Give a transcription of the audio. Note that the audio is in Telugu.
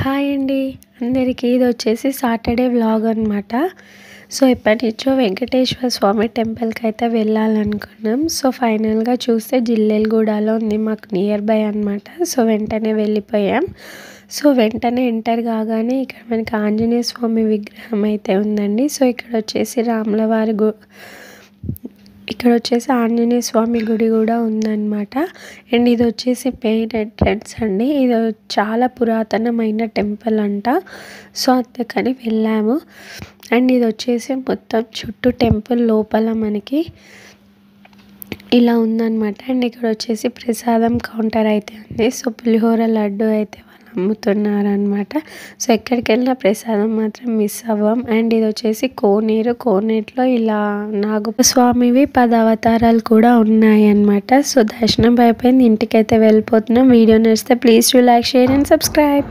హాయ్ అండి అందరికీ. ఇది వచ్చేసి సాటర్డే వ్లాగ్ అనమాట. సో ఎప్పటినుంచో వెంకటేశ్వర స్వామి టెంపుల్కి అయితే వెళ్ళాలనుకున్నాం. సో ఫైనల్గా చూస్తే జిల్లెలగూడలో ఉంది, మాకు నియర్ బై అనమాట. సో వెంటనే వెళ్ళిపోయాం. సో వెంటనే ఎంటర్ కాగానే ఇక్కడ మనకి ఆంజనేయ స్వామి విగ్రహం అయితే ఉందండి. సో ఇక్కడ వచ్చేసి ఆంజనేయ స్వామి గుడి కూడా ఉందన్నమాట. అండ్ ఇది వచ్చేసి మెయిన్ ఎంట్రన్స్ అండి. ఇది చాలా పురాతనమైన టెంపుల్ అంట. సో అందుకని వెళ్ళాము. అండ్ ఇది వచ్చేసి మొత్తం చుట్టూ టెంపుల్ లోపల మనకి ఇలా ఉందన్నమాట. అండ్ ఇక్కడ వచ్చేసి ప్రసాదం కౌంటర్ అయితే ఉంది. సో పులిహోర లడ్డు అయితే అమ్ముతున్నారనమాట. సో ఎక్కడికి వెళ్ళినా ప్రసాదం మాత్రం మిస్ అవ్వం. అండ్ ఇది వచ్చేసి కోనేరులో ఇలా నాగస్వామివి 10 అవతారాలు కూడా ఉన్నాయి అన్నమాట. సో దర్శనం అయిపోయింది, ఇంటికైతే వెళ్ళిపోతున్నాం. వీడియో నచ్చితే please do like, share and subscribe.